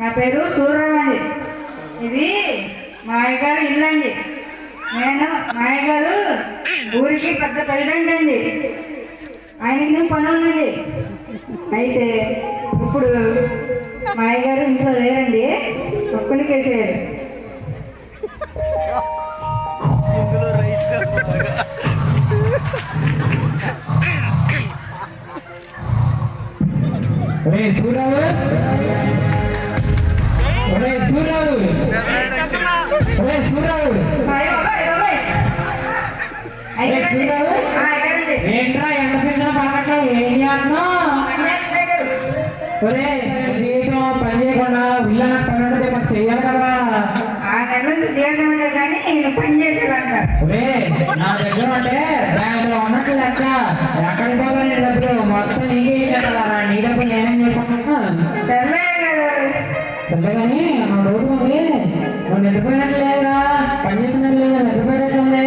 నా పేరు సూర్యరావు అండి. ఇది మా అయ్యగారు ఇల్లు అండి. నేను మా అయ్యగారు ఊరికి పెద్ద ప్రెసిడెంట్ అండి. ఆయనకి పని ఉందండి. అయితే ఇప్పుడు మా అయ్యగారు ఇంట్లో లేరండి, ఒక్కరికి వేసేయారు. సూరావు సూరావు సూరావు ఏంట్రా ఎంత పెద్ద పక్కట్లో ఏం చేస్తున్నావు? జీవితం పని చేయకుండా ఇళ్ళ పని మాకు చెయ్యాలి కదా. నా దగ్గర ఉంటే బ్యాంకులో ఉన్నట్టు లెక్క ఎక్కడికి పోవాలి డబ్బులు మొత్తం నీకే ఇచ్చేస్తారా? నీ డబ్బులు నేనేం చేసుకుంటున్నా సరే కానీ నా రోడ్డు ఉంది. నువ్వు నిద్రపోయినట్టు లేదా? పని చేసినట్టు లేదా? నిద్రపోయినట్టుంది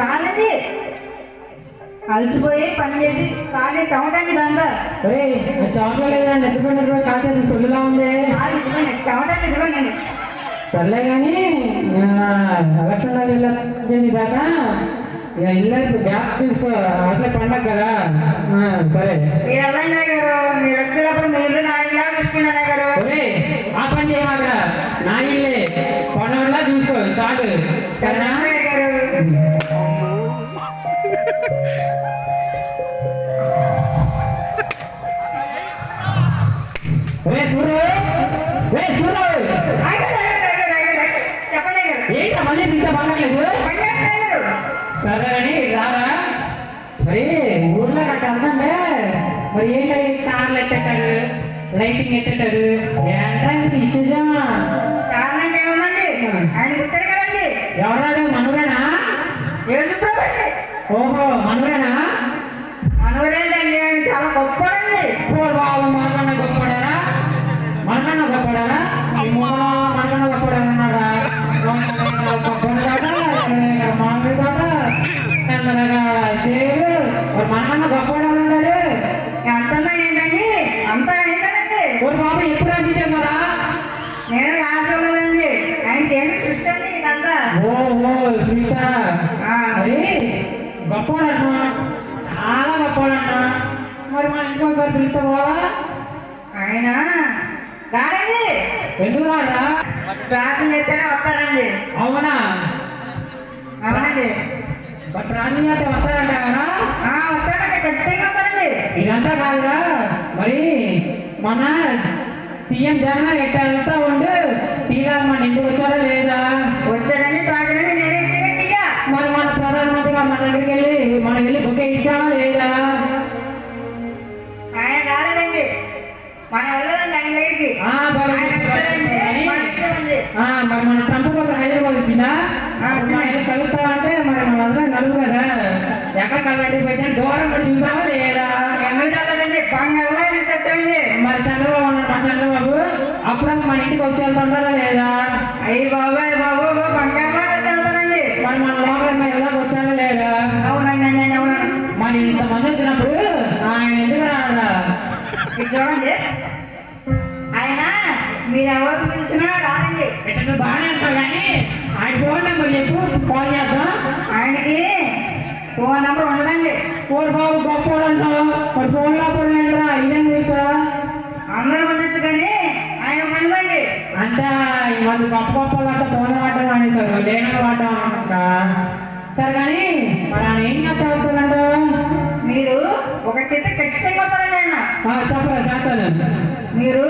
కాలేజీ అలసిపోయి పని చేసి కాలే చవటానికి దండ చవట్లో లేదా? నిద్రపోయినట్టు కాసేసి సొల్లులా ఉంది. చవటానికి ఇదిగోండి. సర్లే కానీ ఎలక్షన్లో వెళ్ళి దాకా ఇల్లు గ్యాప్ తీసుకో. అసలు పండగ కదా. సరే మీరు వెళ్ళండి గారు. మీరు వచ్చినప్పుడు మీరు నా ఇల్లు చూసుకున్నారా గారు? ఆ పని చేయమాట. నా ఇల్లే పండుగలా చూసుకో చాలు. సరేనా గారు? ఏంటో మళ్ళీ ఇంత బాగలేదు. సరే అని రారా. మరి ఊర్లో నాకు అర్థంలే. మరి ఏంటి కార్లు ఎట్టేటారు, లైటింగ్ ఎట్టేటారు, ఏంటంటే విశేషం? ఎవరాడు? మనవరేనా? ఓహో మనవరేనా? మనవరేంటండి, చాలా గొప్పడండి. బాబు మనకన్నా గొప్పడారా? మనకన్నా గొప్పడారా? మనకన్నా గొప్పడారా? మామిడి తోట మనకన్నా గొప్పడా ఉన్నాడు. అంతన్నా ఏంటండి? అంతా ఏంటండి? ఓ బాబు ఎప్పుడు రాజీచారు కదా? నేను రాసుకోలేదండి. ఆయన చేసి చూస్తాను ఇదంతా. ఓహో చూస్తా. మరి గొప్పడన్నా, చాలా గొప్పడన్నా. మరి మన ఇంకొకరు పిలుస్తా పోవా? ఆయన రారండి. ఎందుకు రారా? ప్రార్థన చేస్తేనే వస్తారండి. అవునా? అవునండి. ప్రార్థన చేస్తే వస్తారంటారా? వస్తారండి, ఖచ్చితంగా వస్తారండి. ఇదంతా కాదురా. మరి మన సీఎం జగన్ ఎట్లా ఉండు టీగా మన ఇంటికి వచ్చారా లేదా? వచ్చారండి, తాగరండి, నేనే చేయండి. మరి మన ప్రధానమంత్రి గారు మన దగ్గరికి వెళ్ళి బుక్ ఇచ్చామా లేదా? ఆయన రాలేదండి. మనం వెళ్ళదండి ఆయన దగ్గరికి. మరి మన ట్రంప్ ఒక హైదరాబాద్ వచ్చిందా? కలుగుతామంటే మరి మన అందరం కలుగు కదా. ఎక్కడ కలగండి పెట్టిన దూరం పడి చూసామా లేదా? మరి చంద్రబాబు ఉన్నాడు. మన చంద్రబాబు అప్పుడు మన ఇంటికి వచ్చి వెళ్తుంటారా లేదా? అయ్యి బాబాయ్ బాబు బంగారండి. మరి మన లోపల ఎలా వచ్చారా లేదా? అవునండి, అవునండి. మరి ఇంతమంది వచ్చినప్పుడు ఆయన ఎందుకు రాడా? చూడండి, ఆయన మీరు ఎవరు పిలిచినా రాదండి. ఎట్లా బాగానే ఉంటావు కానీ ఆయన ఫోన్ నెంబర్ చెప్పు, కాల్ చేద్దాం. ఆయనకి ఫోన్ నెంబర్ ఉండదండి. ఫోన్ బాబు గొప్ప అంటావు. మరి ఫోన్ లోపల ఇదేం చేస్తా? అందరూ ఉండొచ్చు కానీ ఆయన ఉండదండి. అంటే వాళ్ళు గొప్ప గొప్పలు అంతా ఫోన్ వాడటం అనేసారు, లేని వాడటం అనుకుంటా. సరే కానీ మరి ఆయన ఏం చేస్తా అవుతుందంట? మీరు ఒక చేత ఖచ్చితంగా వస్తారండి ఆయన. చెప్పరా చేస్తాను. మీరు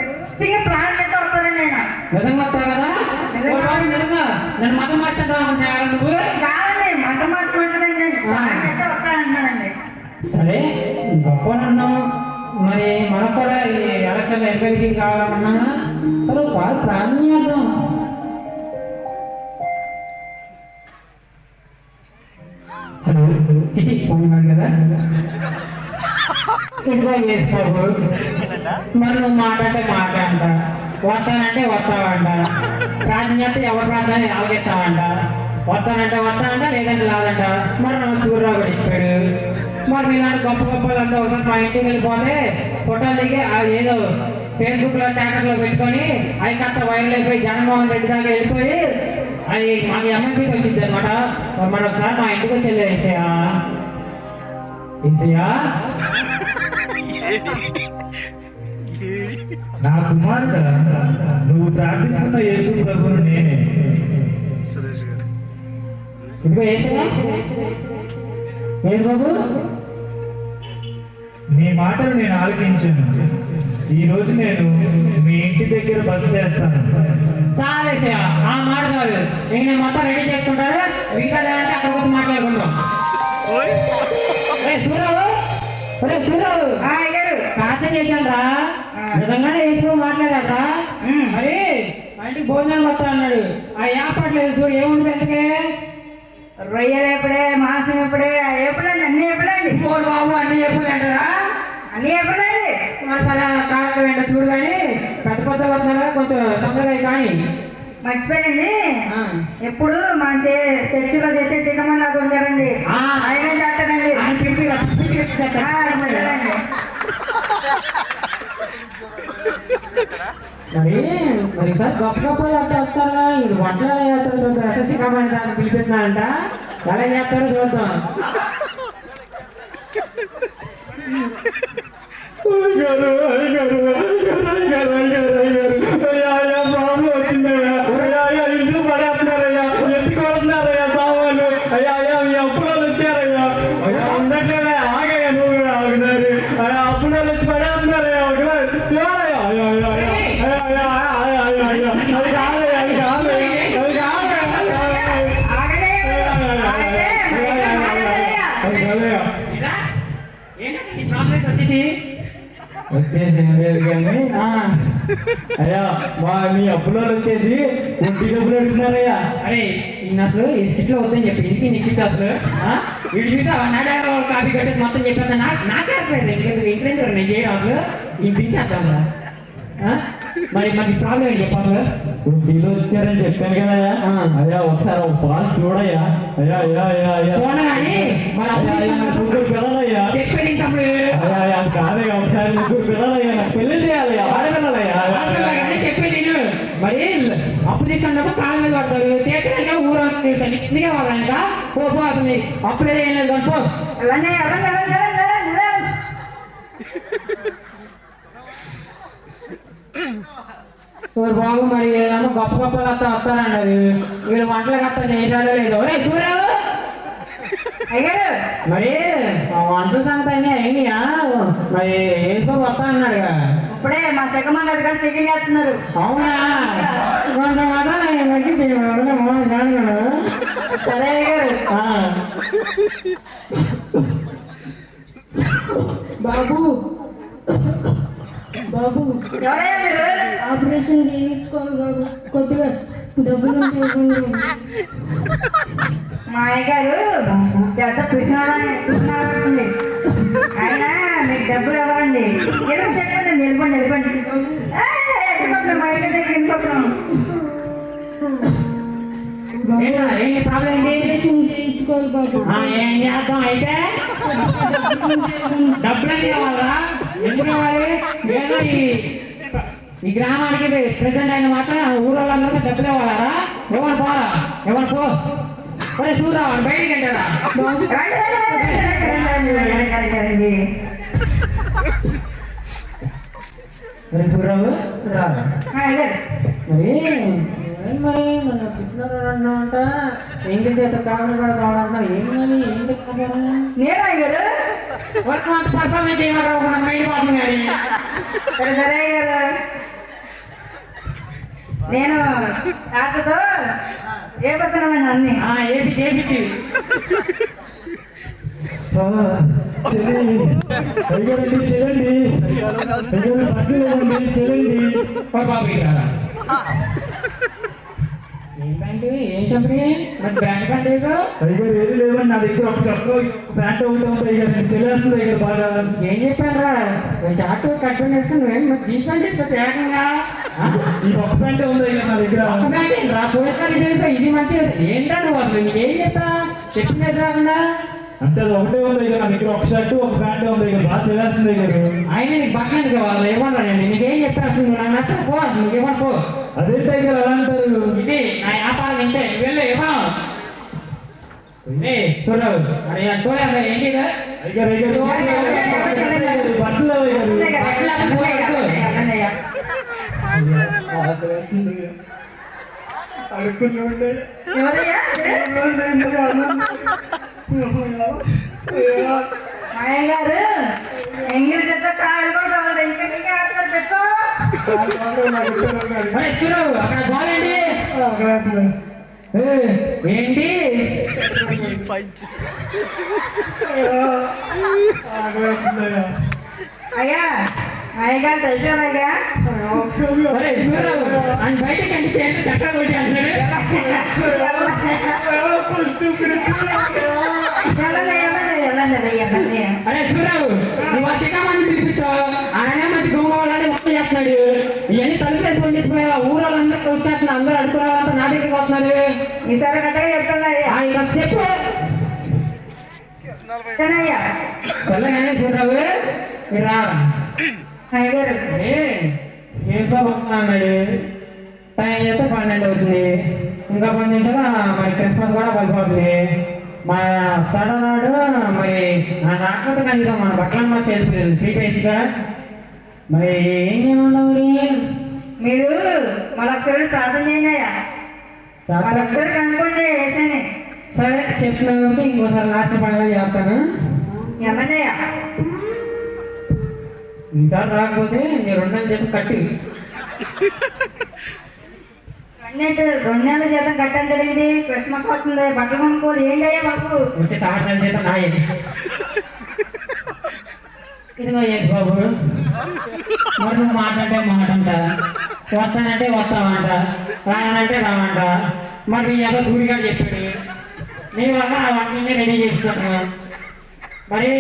ఖచ్చితంగా ప్రాణం చేత వస్తారండి ఆయన. నిజంగా వస్తావు కదా? నిజంగా నన్ను మతం మాట్లాడుతూ ఉంటాను నువ్వు? కాదండి, మతం మాట్లాడండి, ప్రాణం చేత వస్తారంటున్నాడండి. సరే గొప్పనన్నావు. మరి మనకు కూడా ఈ ఎలక్షన్ ఎమ్మెల్సీ కావాలన్నా సరే బాగా ప్రాణం చేద్దాం. హలో చిటి ఫోన్ కాదు కదా? ఇదిగో చేసుకోవు. మరి నువ్వు మాట అంటే మాట అంట, వస్తానంటే వస్తావంట, ప్రార్థన చేస్తే ఎవరు ప్రార్థన ఆలోచిస్తావంట. వస్తానంటే వస్తానంట, లేదంటే లాదంట. మరి నువ్వు సూర్యరావు కూడా ఇచ్చాడు. మరి ఇలాంటి గొప్ప గొప్పలంతా ఒకసారి మా ఇంటికి వెళ్ళిపోతే ఫోటోలు దిగి ఏదో ఫేస్బుక్లో ట్యాకర్లో పెట్టుకొని అవి కాస్త వైరల్ అయిపోయి జగన్మోహన్ రెడ్డి దాకా వెళ్ళిపోయి అది మాకు ఎమ్మెల్సీకి వచ్చింది అనమాట. మనం ఒకసారి మా ఇంటికి వచ్చేది ఏసయ్యా. నా కుమారుడు నువ్వు ప్రార్థిస్తున్న యేసు ప్రభువును నేనే. ఇదిగో ఏసయ్యా. ఏం బాబు? నీ మాటలు నేను ఆలకించాను. ఈ రోజు నేను మీ ఇంటి దగ్గర బస చేస్తాను. చాలా ఏసయ్యా. ఆ మాట కాదు, నేను మొత్తం రెడీ చేసుకుంటారు. వీకాలంటే అక్కడ వచ్చి మాట్లాడుకుందాం. సూరావు సూరావు ప్రార్థన చేశాను రా. నిజంగానే వేసుకో మాట్లాడారా? మరి మా ఇంటికి భోజనాలు వస్తా అన్నాడు. ఆ ఏర్పాట్లు లేదు చూడు. ఏముంది ఎందుకే? రొయ్యలు ఎప్పుడే, మాంసం ఎప్పుడే, ఎప్పుడండి అన్ని ఎప్పుడండి. మూడు బాబు అన్ని ఎప్పుడు అంటారా? అన్ని ఎప్పుడండి. మరి సరే కారణం ఏంటో చూడు. కానీ పెద్ద పెద్ద వస్తారా కొంచెం తొందరగా కానీ మర్చిపోయింది. ఎప్పుడు మన చర్చిలో చేసే చిన్నమని నాకు ఉంటారండి. ఆయన చేస్తాడండి. మరి సార్ గొప్ప గొప్ప చేస్తారా? ఇది వంటలు చేస్తారు. ఎస్ఎస్సీ కమాండ్ దాన్ని పిలిపిస్తున్నారంట. ఎలా చేస్తారో చూద్దాం. ఇంట్లో పడేస్తున్నారయ్యా, ఎత్తుకోతున్నారయ్యా సామాన్లు. అయ్యా అయ్యా మీ అప్పుడోళ్ళు వచ్చారయ్యా. అయ్యా ఉండట్లే ఆగయ్యా, నువ్వు కూడా ఆగున్నారు. అయ్యా అప్పుడోళ్ళు వచ్చి పడేస్తున్నారయ్యా. చూడయ్యా అయ్యా అయ్యా అయ్యా అయ్యా అయ్యా అయ్యా అయ్యా అది కాదయ్యా, అది కాదయ్యా, అది కాదయ్యా. వచ్చేసి లేదు కానీ అయ్యా మీ అప్పులో వచ్చేసి ఒంటి డబ్బులు అడుగుతున్నారయ్యా. అరే ఈయన అసలు ఈ స్టిట్లో వద్దని చెప్పి ఇంటికి నీకు అసలు వీడి చూస్తే నాలుగు కాఫీ కట్టేసి మొత్తం చెప్పాను. నాకే అసలు ఇంట్లో నేను చేయడం అసలు ఈ తింటాను. మరి మనకి ప్రాబ్లం ఏంటి చెప్పాలి? ఒంటిలో వచ్చారని చెప్పాను కదయ్యా. అయ్యా ఒకసారి ఒక పాలు చూడయ్యా. అయ్యా అయ్యా అయ్యా అయ్యా చూడగాని ముగ్గురు పిల్లలయ్యా. చెప్పేది తప్పుడు. అయ్యా కాదయ్యా, ఒకసారి ముగ్గురు పిల్లలయ్యా, నాకు పెళ్లి చేయాలయ్యా. ఆడపిల్లలయ్యా. చెప్పేది మరి అప్పు తీసుకున్నప్పుడు కాళ్ళ మీద పడతారు. తీర్చడానికి ఊరు ఇందుకే వాళ్ళంట పోతుంది. అప్పుడే ఏం లేదు పో. బాబు మరి ఏమో గొప్ప గొప్ప కథ వస్తారండి. అది వీళ్ళు వంటల కథ చేశాడో లేదు. చూరావు మరి వంటల సంగతి అన్నీ అయినాయా? మరి వేసుకో వస్తా అన్నాడు కదా. ఇప్పుడే మా సెకమంది అది కానీ చెకింగ్ చేస్తున్నారు. అవునా? కొంత సరే బాబు బాబు ఆపరేషన్ చేయించుకోవాలి బాబు. కొద్దిగా డబ్బులు మా అయ్యగారు పెద్ద కృష్ణాడుతుంది. ఆయన మీకు డబ్బులు ఇవ్వాలండి. చెప్పండి నిలబండి నిలబండి. మా ఇంటి దగ్గర వెళ్ళిపోతున్నాం. చేయించుకోవాలి బాబు. ఏం చేద్దాం అయితే? డబ్బులు కావాలా? ఎందుకు కావాలి? ఏదో ఈ గ్రామానికి ప్రెసిడెంట్ అయిన మాత్రం ఊళ్ళందరూ డబ్బులు ఇవ్వాలా? ఎవరు పోరా? ఎవరు పో? ఒరే చూద్దాం బయటికి వెళ్ళారా? సూర్రావు మరి మన కృష్ణారావు అంట ఎంగిల్ చేత కావాలి కూడా కావాలంట. ఏమని ఏం చెప్తారు? నేనా గారు వర్క్ పర్ఫార్మెన్స్ చేయమంటారు మన మైండ్ పాపం కానీ. సరే గారు నేను తాతతో ఏపడుతున్నామండి అన్ని ఏపీ ఏం కంపెనీ? మరి బ్రాండ్ ప్యాంట్ ఏది లేవండి నా దగ్గర. ఒక చొక్క ప్యాంట్ ఒకటి ఉంటాయి కదా, తెలియస్తుంది దగ్గర బాగా. ఏం చెప్పారా? షార్ట్ కట్ వేసుకుని జీన్స్ ప్యాంట్ చెప్పి ఏకంగా ఈ ఒక్క ప్యాంటే ఉంది నా దగ్గర. పోయిన ఇది మంచిగా ఏంటా నువ్వు అసలు నీకేం చెప్తా? చెప్పిందే కాకుండా అంటే అది ఒకటే ఉంది అయ్యా, నా దగ్గర ఒక షర్టు ఒక ప్యాంట్ ఉంది అయ్యా, బాగా చేస్తుంది అయ్యారు. ఆయన నీకు బట్టలు ఎందుకు కావాలి ఇవ్వాలండి, నీకేం చెప్పాల్సింది నాకు నచ్చదు, పో నువ్వు ఇవ్వను పో. అదేంటి అయ్యారు అలా అంటారు? ఇది నా వ్యాపారం ఇంతే, నువ్వు వెళ్ళు ఇవ్వను. చూడవు అరే పోయా ఏంటి ఇది? అయ్యారు అయ్యారు బట్టలు అయ్యారు. బట్టలు అసలు పోయి కట్టు. ఎవరయ్యా? మాయ గారు ఎంగిల్ చెత్త కాయలు కూడా ఇంకా ఇంకా పెట్టు. అరే చూడవు అక్కడ గోలేంటి ఏంటి? అయ్యా మాయ గారు తెలిసారయ్యా. అరే చూడవు అని బయటకి అంటే చక్ర కొట్టి అంటాడు. అరే చూడవు నువ్వు ఆ చిన్నమ్మని పిలిపించావు, ఆయన మంచి గొంగవాళ్ళని వంట చేస్తున్నాడు. ఇవన్నీ తలుపులేసి వండిపోయా, ఊరాళ్ళందరికీ వచ్చేస్తున్నా, అందరూ అడుగురావాలంతా నా దగ్గరికి వస్తున్నారు. ఈసారి కట్టగా చెప్తున్నాయ్యా. ఇలా చెప్పు సరేయ్యా. చల్లగానే చూడవు రా. మాయ గారు ఏంటో వస్తున్నాడు, టైం చేస్తే 12 అవుతుంది, ఇంకా 10 నిమిషాలు మరి క్రిస్మస్ కూడా పడిపోతుంది. మా తడనాడు మరి నాకంటే కనీసం మన బట్టలను మాకు తెలిపి శ్రీపేజ్గా మరి ఏం చేయమన్నావు? మీరు మా లక్షలు ప్రార్థన చేయండియ్యా. మా లక్షలు కనుక్కోండి వేసాను. సరే చెప్పిన ఇంకోసారి లాస్ట్ పండుగ చేస్తాను. ఏమన్నాయ్యా? ఈసారి రాకపోతే మీరు 2 నెలలు చెప్పి కట్టి 2 నెలల జీతం కట్టడం జరిగింది. క్రిస్మస్ వస్తుంది, బట్టలు కొనుక్కోవాలి. ఏంటయ్యా మాకు వచ్చే సంవత్సరాల జీతం నా ఇదిగో ఏది బాబు, మరి నువ్వు మాట్లాడితే మాటంట, వస్తానంటే వస్తావంట, రానంటే రావంట. మరి నీ ఏదో సూర్యుగాడు చెప్పాడు, నీ వల్ల ఆ వంటలన్నీ రెడీ చేసుకుంటున్నా. మరి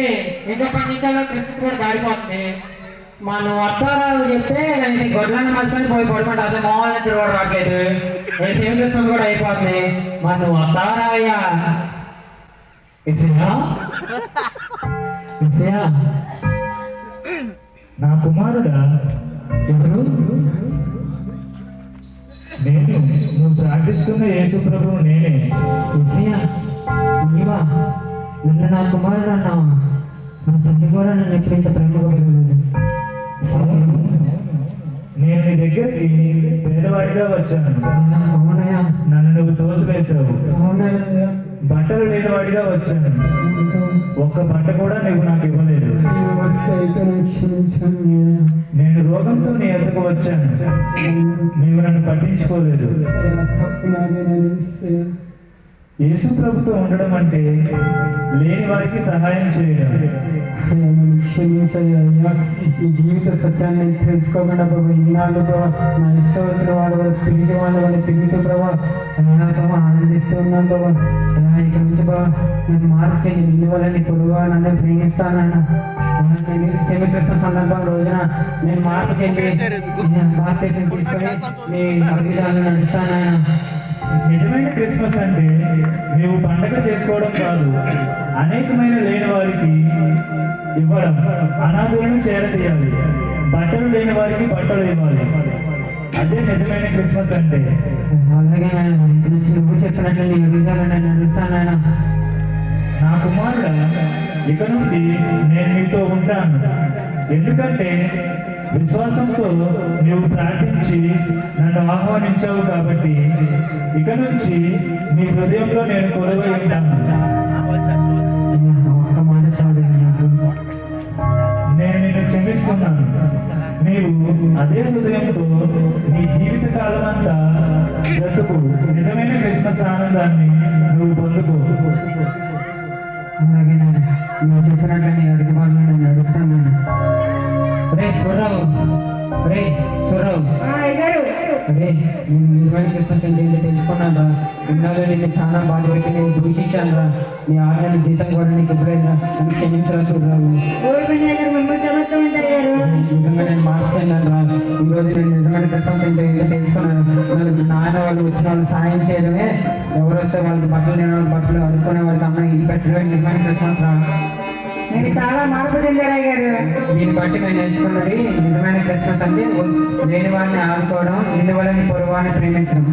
ఇంకో 10 నిమిషాల్లో క్రిస్మస్ కూడా దారిపోతుంది. మనం వస్తారావు చెప్తే నేను గొడ్లను మర్చిపోయి పోయి పడుకుంటా, అసలు మోహన్ నిద్ర కూడా రావట్లేదు, సేమ్ క్రిస్మస్ కూడా అయిపోతుంది. మరి నువ్వు వస్తావరా అయ్యా? నా కుమారుడా ఎవరు? నేను, నువ్వు ప్రార్థిస్తున్న యేసు ప్రభువు నేనే. నీవా? నిన్న నా కుమారుడు అన్నావా? నా తండ్రి కూడా నన్ను ఎప్పుడు ఇంత ప్రేమగా పెరగలేదు. నేను నీ దగ్గరికి పేదవాడిగా వచ్చాను, అవునయ్యా, నన్ను నువ్వు తోసివేశావు. అవునయ్యా, బట్టలు లేనివాడిగా వచ్చాను, ఒక్క బట్ట కూడా నువ్వు నాకు ఇవ్వలేదు. నేను రోగంతో నీ ఎద్దకు వచ్చాను, నీవు నన్ను పట్టించుకోలేదు. యేసు ప్రభుతో ఉండడం అంటే లేని వారికి సహాయం చేయడం. క్షమించండి అయ్యా, ఈ జీవిత సత్యాన్ని తెలుసుకోకుండా ప్రభు ఈనాడు నా ఇష్టవచ్చిన వాళ్ళ పిలిచి వాళ్ళని పిలిచి ప్రభావ ఆనందిస్తూ ఉన్నాను ప్రభావ. ఇక నుంచి ప్రభావ నేను మార్చండి, నిన్ను వాళ్ళని పొడుగా నన్ను ప్రేమిస్తానన్న క్షమికృష్ణ సందర్భం రోజున నేను మార్పు చెంది భారతదేశం తీసుకొని నీ అభిధానం నడుస్తానన్న. నిజమైన క్రిస్మస్ అంటే నీవు పండగ చేసుకోవడం కాదు, అనేకమైన లేని వారికి ఇవ్వడం, అనాథులను చేరతీయాలి, బట్టలు లేని వారికి బట్టలు ఇవ్వాలి. అదే నిజమైన క్రిస్మస్ అంటే. అలాగే నువ్వు చెప్పినట్లు నీ అభిధానం నేను నడుస్తానన్న. నా కుమారుడు, ఇక నుండి నేను నీతో ఉంటాను, ఎందుకంటే విశ్వాసంతో నీవు ప్రార్థించి నన్ను ఆహ్వానించావు కాబట్టి ఇక నుంచి నీ హృదయంలో నేను కొలువై ఉంటాను. నేను నిన్ను క్షమిస్తున్నాను. నీవు అదే హృదయంతో నీ జీవిత కాలం అంతా బ్రతుకు. నిజమైన క్రిస్మస్ ఆనందాన్ని నువ్వు పొందుకో. అలాగే నువ్వు చెప్పినట్టు నీ అడుగు బాగా నేను నడుస్తాను. రే చూడవు, రే చూడవు. అయ్యారు అరే నేను నిజమైన క్రిస్మస్ అంటే ఏంటో తెలుసుకున్నాను రా. ఇన్నాళ్ళు నిన్ను చాలా బాధ పెట్టి నేను దూషించాను రా. నీ 6 నెలల జీతం కూడా నీకు ఇవ్వలేదురా. నీకు క్షమించరా చూడరావు. ఊరుకునే గారు మిమ్మల్ని క్షమిస్తాం గారు. నిజంగా నేను మార్చాను రా. ఈరోజు నేను నిజమైన క్రిస్మస్ అంటే ఏంటో తెలుసుకున్నాను. నాకు నాన్న వాళ్ళు వచ్చిన వాళ్ళు సాయం చేయడమే, ఎవరు వస్తే వాళ్ళకి బట్టలు లేని వాళ్ళు బట్టలు అడుక్కునే వాళ్ళకి అమ్మ ఇది పెట్టడమే నిజమైన క్రిస్మస్ రా. మీరు చాలా మార్పు చెందారయ్య గారు. దీన్ని బట్టి నేను నేర్చుకున్నది నిజమైన క్రిస్మస్ అంటే లేని వాడిని ఆదుకోవడం, నిండు వాళ్ళని పొరుగు వాడిని ప్రేమించడం.